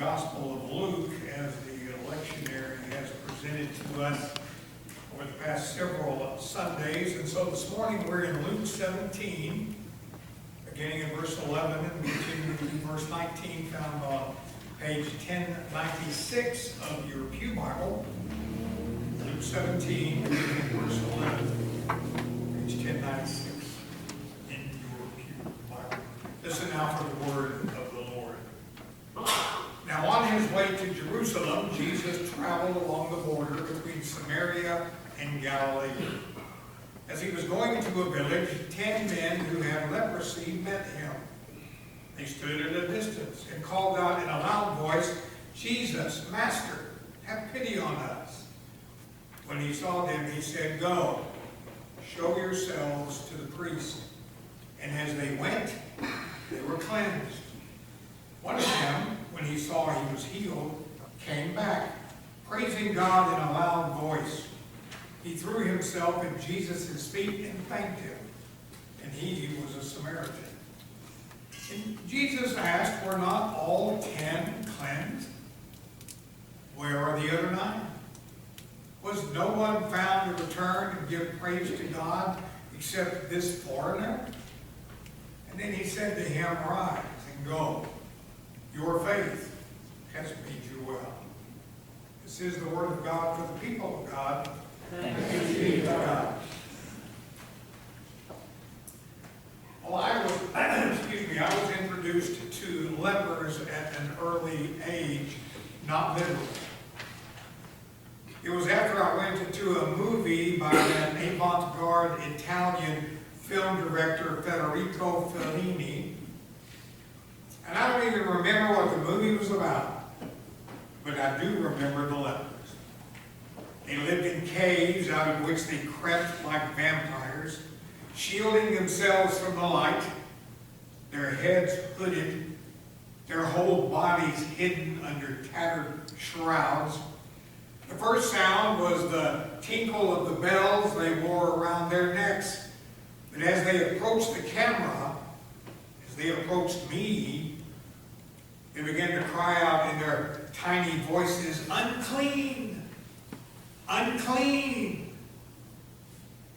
Gospel of Luke as the lectionary has presented to us over the past several Sundays. And so this morning we're in Luke 17, beginning in verse 11 and continuing to verse 19, found on page 1096 of your Pew Bible. Luke 17, beginning in verse 11, page 1096 in your Pew Bible. Listen now for the word of the Lord. Now on his way to Jerusalem, Jesus traveled along the border between Samaria and Galilee. As he was going to a village, 10 men who had leprosy met him. They stood at a distance and called out in a loud voice, "Jesus, Master, have pity on us." When he saw them, he said, "Go, show yourselves to the priest." And as they went, they were cleansed. One of them, when he saw he was healed, came back, praising God in a loud voice. He threw himself at Jesus' feet and thanked him. And he was a Samaritan. And Jesus asked, "Were not all 10 cleansed? Where are the other 9? Was no one found to return and give praise to God except this foreigner?" And then he said to him, "Rise and go. Your faith has made you well." This is the word of God for the people of God. Thanks be to God. Well, I was introduced to lepers at an early age, not literally. It was after I went to a movie by an avant-garde Italian film director, Federico Fellini. And I don't even remember what the movie was about, but I do remember the lepers. They lived in caves out of which they crept like vampires, shielding themselves from the light, their heads hooded, their whole bodies hidden under tattered shrouds. The first sound was the tinkle of the bells they wore around their necks. But as they approached the camera, as they approached me, they began to cry out in their tiny voices, "Unclean! Unclean!"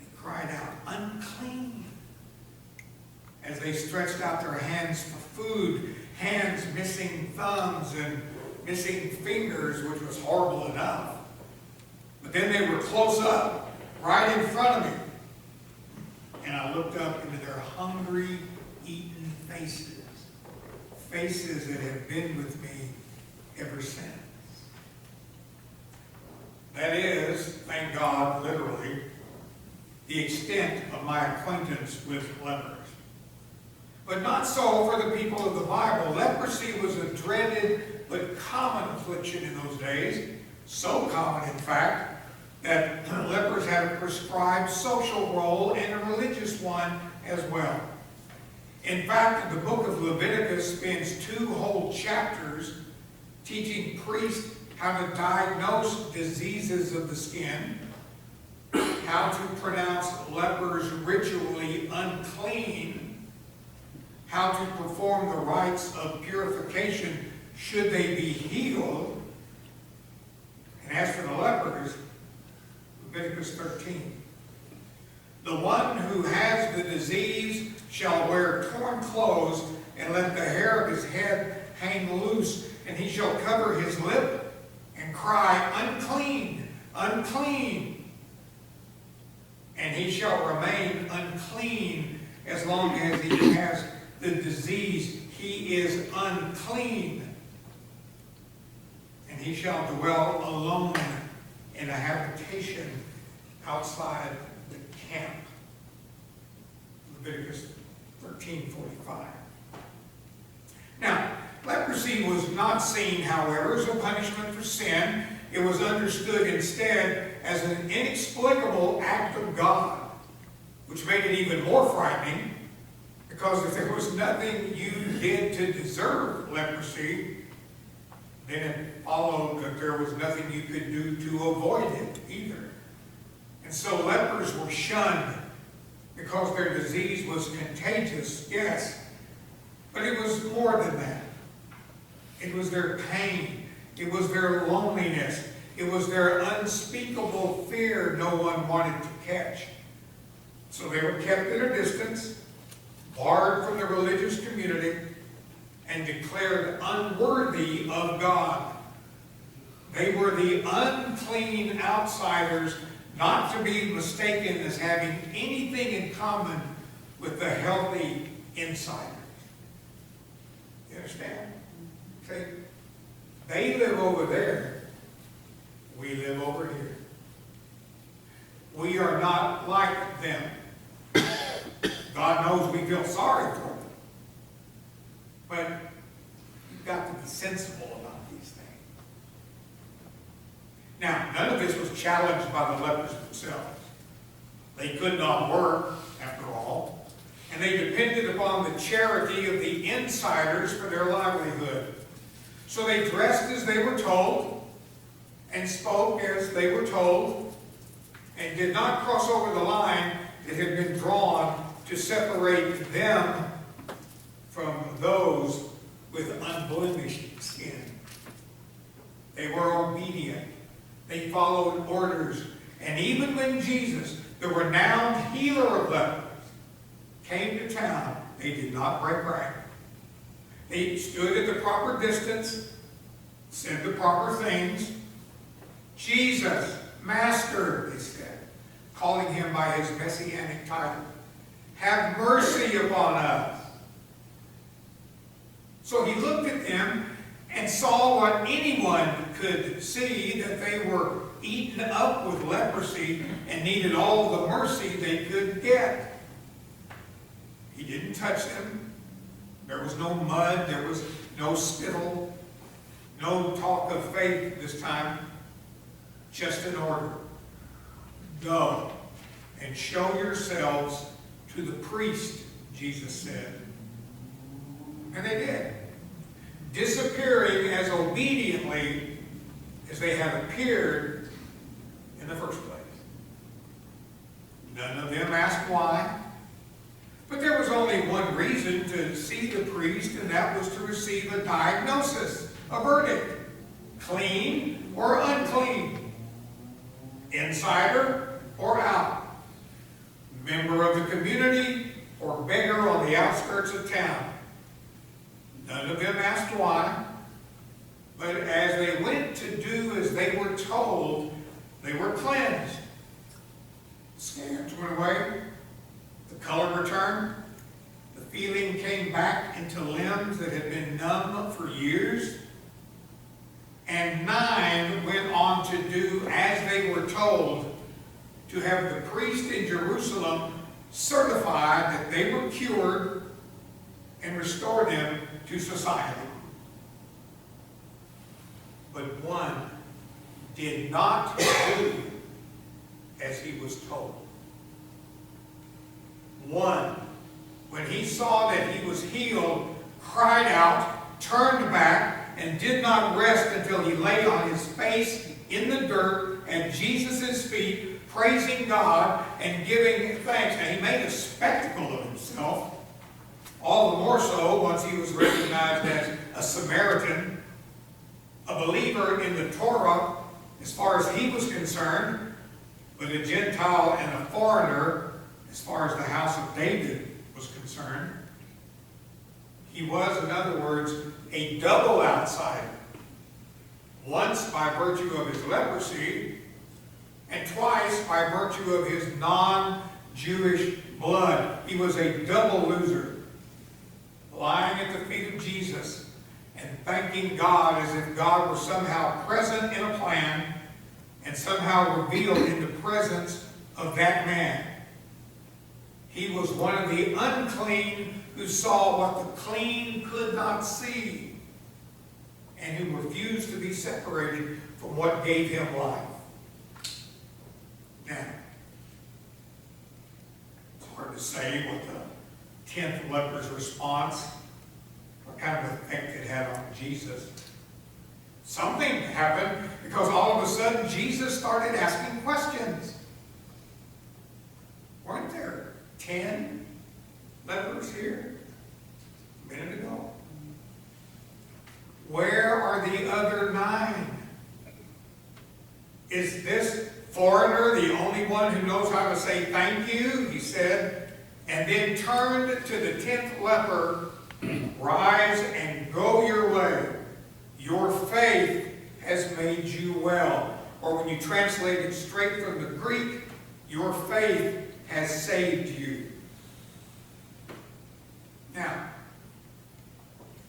They cried out, "Unclean!" as they stretched out their hands for food, hands missing thumbs and missing fingers, which was horrible enough. But then they were close up, right in front of me. And I looked up into their hungry, eaten faces. Faces that have been with me ever since. That is, thank God, literally, the extent of my acquaintance with lepers. But not so for the people of the Bible. Leprosy was a dreaded but common affliction in those days. So common, in fact, that lepers had a prescribed social role and a religious one as well. In fact, the book of Leviticus spends 2 whole chapters teaching priests how to diagnose diseases of the skin, how to pronounce lepers ritually unclean, how to perform the rites of purification should they be healed. And as for the lepers, Leviticus 13. The one who has the disease shall wear torn clothes and let the hair of his head hang loose, and he shall cover his lip and cry, "Unclean, unclean." And he shall remain unclean as long as he has the disease. He is unclean. And he shall dwell alone in a habitation outside the camp. Leviticus 13:45. Now, leprosy was not seen, however, as a punishment for sin. It was understood instead as an inexplicable act of God, which made it even more frightening, because if there was nothing you did to deserve leprosy, then it followed that there was nothing you could do to avoid it either. And so lepers were shunned because their disease was contagious, yes, but it was more than that. It was their pain. It was their loneliness. It was their unspeakable fear no one wanted to catch. So they were kept at a distance, barred from the religious community, and declared unworthy of God. They were the unclean outsiders, not to be mistaken as having anything in common with the healthy insiders. You understand? See, they live over there. We live over here. We are not like them. God knows we feel sorry for them. But you've got to be sensible about these things. Now, none of this was challenged by the lepers themselves. They could not work, after all, and they depended upon the charity of the insiders for their livelihood. So they dressed as they were told, and spoke as they were told, and did not cross over the line that had been drawn to separate them from those with unblemished skin. They were obedient. They followed orders. And even when Jesus, the renowned healer of lepers, came to town, they did not break rank. They stood at the proper distance, said the proper things. Jesus, Master, they said, calling him by his messianic title. Have mercy upon us. So he looked at them and saw what anyone could see, that they were eaten up with leprosy and needed all the mercy they could get. He didn't touch them. There was no mud. There was no spittle. No talk of faith this time. Just an order. Go and show yourselves to the priest, Jesus said. And they did, disappearing as obediently as they had appeared in the first place. None of them asked why, but there was only one reason to see the priest, and that was to receive a diagnosis, a verdict: clean or unclean, insider or out, member of the community or beggar on the outskirts of town. None of them asked why, but as they went to do as they were told, they were cleansed. The scabs went away, the color returned, the feeling came back into limbs that had been numb for years, and 9 went on to do as they were told, to have the priest in Jerusalem certify that they were cured and restore them to society. But one did not do as he was told. One, when he saw that he was healed, cried out, turned back, and did not rest until he lay on his face in the dirt at Jesus' feet, praising God and giving thanks. Now, he made a spectacle of himself, all the more so once he was recognized as a Samaritan, a believer in the Torah as far as he was concerned, but a Gentile and a foreigner as far as the house of David was concerned. He was, in other words, a double outsider. Once by virtue of his leprosy, and twice by virtue of his non-Jewish blood. He was a double loser, lying at the feet of Jesus and thanking God as if God were somehow present in a plan and somehow revealed in the presence of that man. He was one of the unclean who saw what the clean could not see, and who refused to be separated from what gave him life. Now, it's hard to say what the 10th leper's response, what kind of effect it had on Jesus. Something happened, because all of a sudden Jesus started asking questions. Weren't there 10 lepers here a minute ago? Where foreigner, the only one who knows how to say thank you, he said, and then turned to the 10th leper, rise and go your way. Your faith has made you well. Or when you translate it straight from the Greek, your faith has saved you. Now,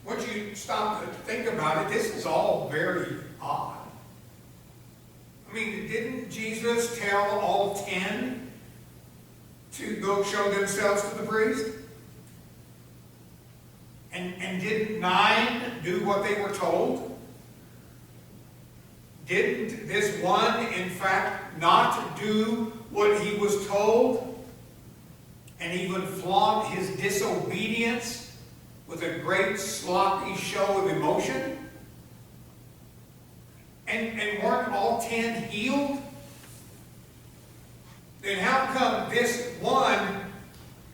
once you stop to think about it, this is all very odd. I mean, didn't Jesus tell all 10 to go show themselves to the priest? And didn't 9 do what they were told? Didn't this one, in fact, not do what he was told? And even flaunt his disobedience with a great sloppy show of emotion? And weren't all 10 healed? Then how come this one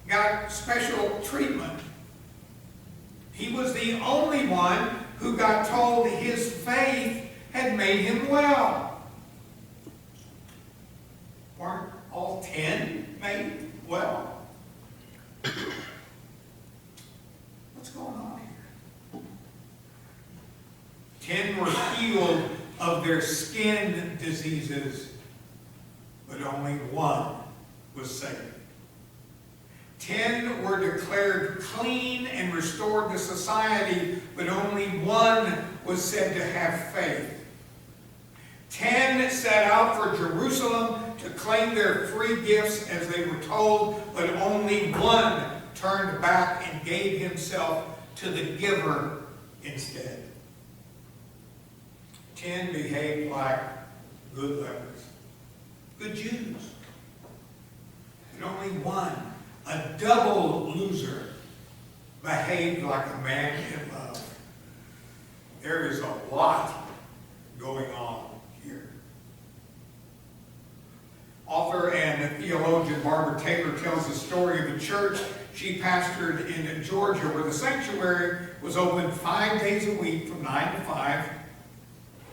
got special treatment? He was the only one who got told his faith had made him well. Weren't all 10 made well? What's going on here? 10 were healed of their skin diseases, but only 1 was saved. 10 were declared clean and restored to society, but only 1 was said to have faith. 10 set out for Jerusalem to claim their free gifts as they were told, but only 1 turned back and gave himself to the giver instead. 10 behaved like good lepers, good Jews. And only 1, a double loser, behaved like a man in love. There is a lot going on here. Author and theologian Barbara Taylor tells the story of a church she pastored in Georgia where the sanctuary was open 5 days a week from 9 to 5.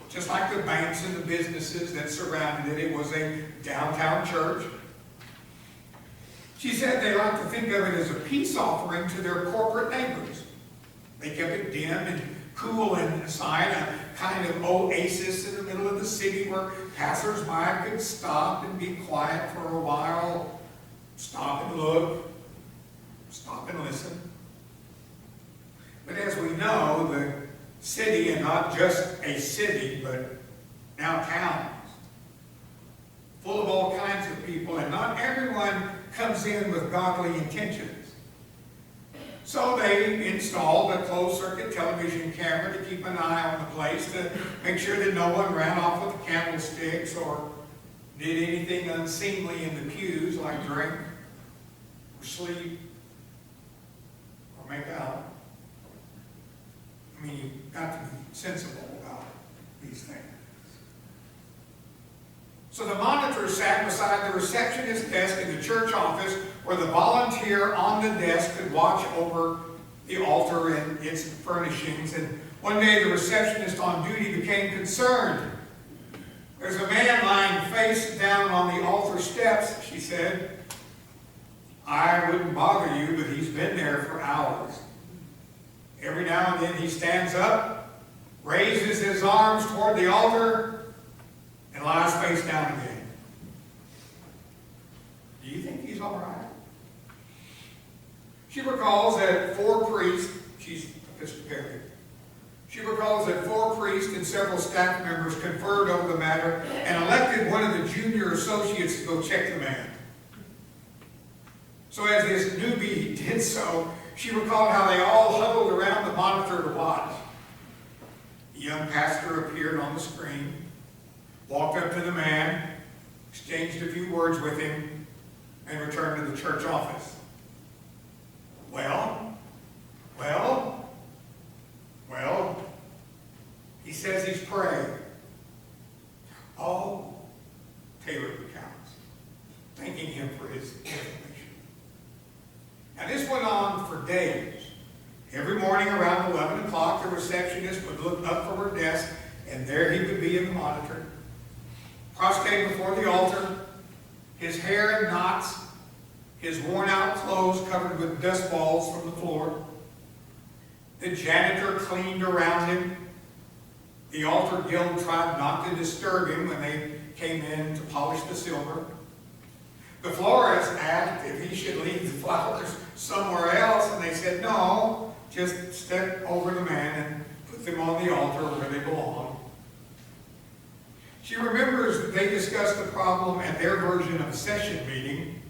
Just like the banks and the businesses that surrounded it, it was a downtown church. She said they like to think of it as a peace offering to their corporate neighbors. They kept it dim and cool inside, a kind of oasis in the middle of the city where passers-by could stop and be quiet for a while, stop and look, stop and listen. But as we know, the city, and not just a city, but now towns, full of all kinds of people, and not everyone comes in with godly intentions. So they installed a closed-circuit television camera to keep an eye on the place, to make sure that no one ran off with candlesticks or did anything unseemly in the pews, like drink or sleep or make out. I mean, you've got to be sensible about these things. So the monitor sat beside the receptionist desk in the church office where the volunteer on the desk could watch over the altar and its furnishings. And one day the receptionist on duty became concerned. There's a man lying face down on the altar steps, she said. I wouldn't bother you, but he's been there for hours. Every now and then he stands up, raises his arms toward the altar, and lies face down again. Do you think he's all right? She recalls that 4 priests, she's Episcopalian, she recalls that 4 priests and several staff members conferred over the matter and elected one of the junior associates to go check the man. So as this newbie did so, she recalled how they all huddled around the monitor to watch. The young pastor appeared on the screen, walked up to the man, exchanged a few words with him, and returned to the church office. Well, he says he's praying. Oh, Taylor recounts, thanking him for his information. Now this went on for days. Every morning around 11 o'clock, the receptionist would look up from her desk, and there he would be in the monitor. prostrate before the altar, his hair in knots, his worn-out clothes covered with dust balls from the floor. The janitor cleaned around him. The altar guild tried not to disturb him when they came in to polish the silver. The florist asked if he should leave the flowers somewhere else, and they said, no, just step over the man and put them on the altar where they belong. She remembers that they discussed the problem at their version of a session meeting.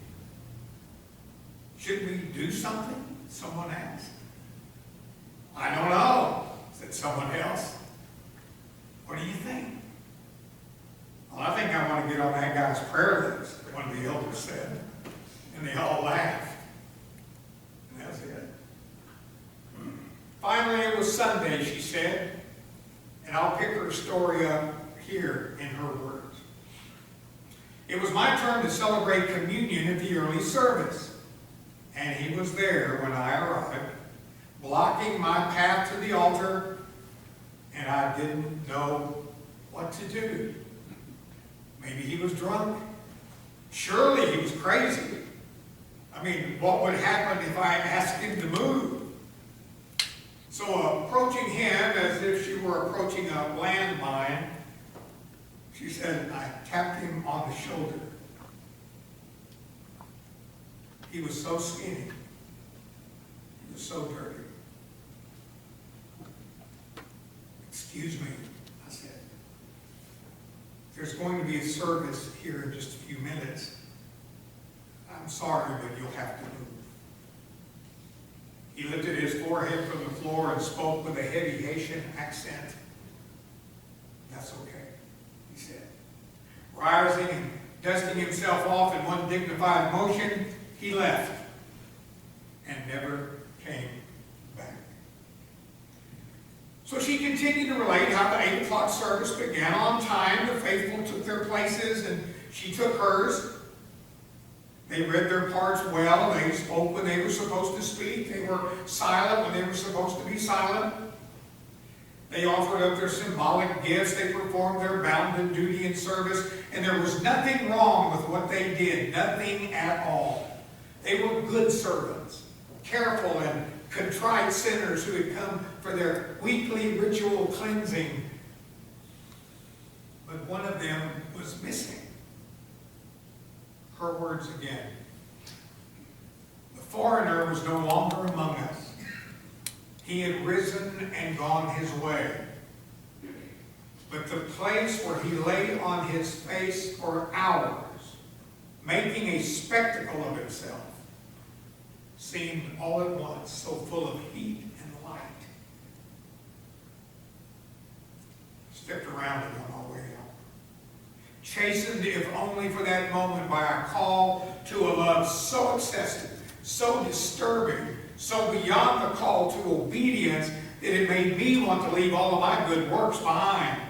Should we do something? Someone asked. I don't know, said someone else. What do you think? Well, I think I want to get on that guy's prayer list, one of the elders said. And they all laughed. And that's it. Finally, it was Sunday, she said. And I'll pick her story up here in her words. It was my turn to celebrate communion at the early service. And he was there when I arrived, blocking my path to the altar, and I didn't know what to do. Maybe he was drunk. Surely he was crazy. I mean, what would happen if I asked him to move? So approaching him as if she were approaching a landmine, she said, I tapped him on the shoulder. He was so skinny. He was so dirty. Excuse me, I said. There's going to be a service here in just a few minutes. I'm sorry, but you'll have to move. He lifted his forehead from the floor and spoke with a heavy Haitian accent. That's okay, he said. Rising and dusting himself off in one dignified motion, he left and never came back. So she continued to relate how the 8 o'clock service began on time. The faithful took their places and she took hers. They read their parts well. They spoke when they were supposed to speak. They were silent when they were supposed to be silent. They offered up their symbolic gifts. They performed their bounden duty in service. And there was nothing wrong with what they did. Nothing at all. They were good servants, careful and contrite sinners who had come for their weekly ritual cleansing. But one of them was missing. Her words again. The foreigner was no longer among us. He had risen and gone his way. But the place where he lay on his face for hours, making a spectacle of himself, seemed all at once so full of heat and light. Stepped around it on our way out. Chastened, if only for that moment, by a call to a love so excessive, so disturbing, so beyond the call to obedience that it made me want to leave all of my good works behind.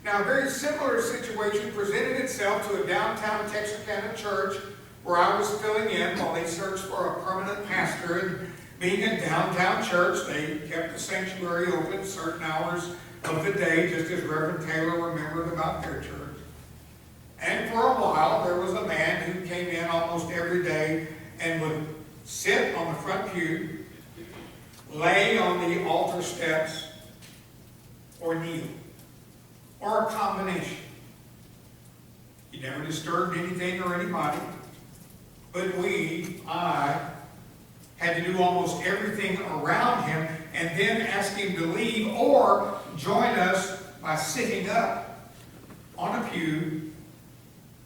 Now, a very similar situation presented itself to a downtown Texarkana church where I was filling in while they searched for a permanent pastor. And being a downtown church, they kept the sanctuary open certain hours of the day, just as Reverend Taylor remembered about their church. And for a while, there was a man who came in almost every day and would sit on the front pew, lay on the altar steps, or kneel. Or a combination. He never disturbed anything or anybody. But I, had to do almost everything around him and then ask him to leave or join us by sitting up on a pew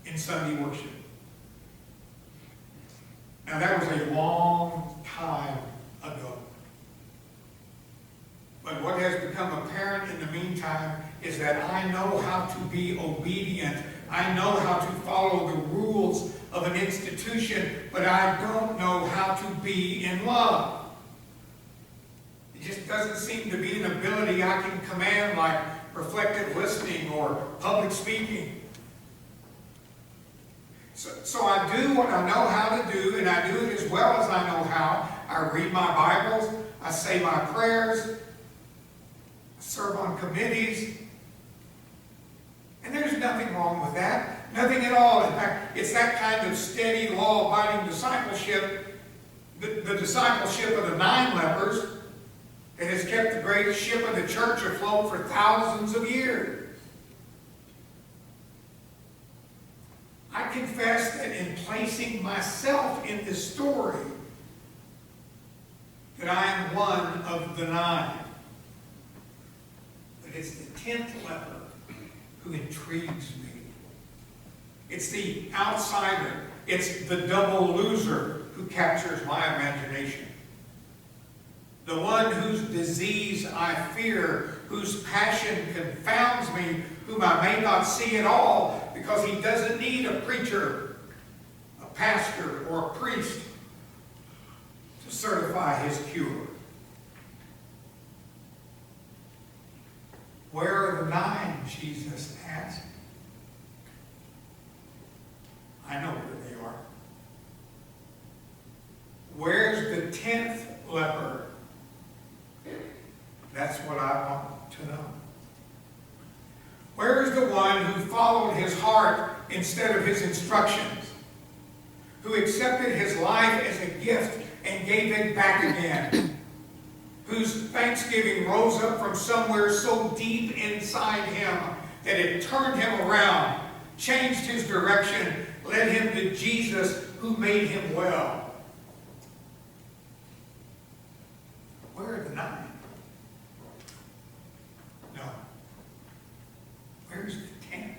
in Sunday worship. Now that was a long time ago. But what has become apparent in the meantime is that I know how to be obedient. I know how to follow the rules of an institution, but I don't know how to be in love. It just doesn't seem to be an ability I can command like reflective listening or public speaking. So I do what I know how to do, and I do it as well as I know how. I read my Bibles, I say my prayers, serve on committees. And there's nothing wrong with that. Nothing at all. In fact, it's that kind of steady, law-abiding discipleship, the discipleship of the 9 lepers, that has kept the great ship of the church afloat for thousands of years. I confess that in placing myself in this story, that I am one of the 9. But it's the 10th leper who intrigues me. It's the outsider. It's the double loser who captures my imagination. The one whose disease I fear, whose passion confounds me, whom I may not see at all, because he doesn't need a preacher, a pastor, or a priest to certify his cure. Where are the 9, Jesus asked. I know where they are. Where's the 10th leper? That's what I want to know. Where is the one who followed his heart instead of his instructions? Who accepted his life as a gift and gave it back again? Whose thanksgiving rose up from somewhere so deep inside him that it turned him around, changed his direction, led him to Jesus who made him well? Where are the 9? No. Where's the 10th?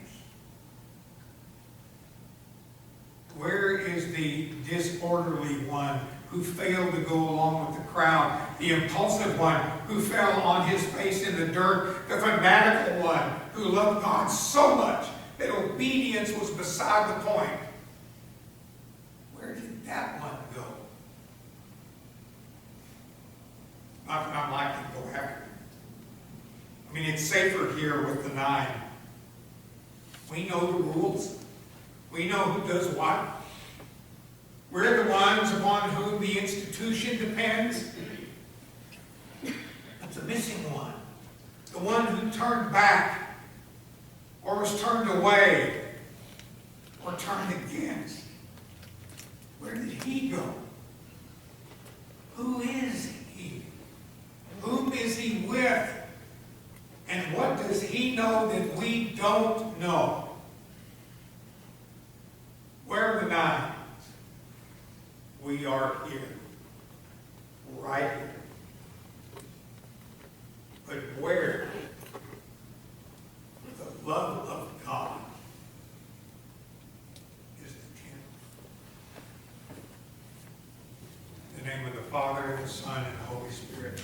Where is the disorderly one who failed to go along with the crowd? The impulsive one who fell on his face in the dirt? The fanatical one who loved God so much that obedience was beside the point? Where did that one go? Not that I'm likely to go after him. I mean, it's safer here with the 9. We know the rules. We know who does what. We're the ones upon whom the institution depends. But the missing one, the one who turned back, or was turned away, or turned against, where did he go? Who is he? Whom is he with? And what does he know that we don't know? Where are the 9? We are here. Right here. But where? The love of God is the 10th. In the name of the Father, and the Son, and the Holy Spirit.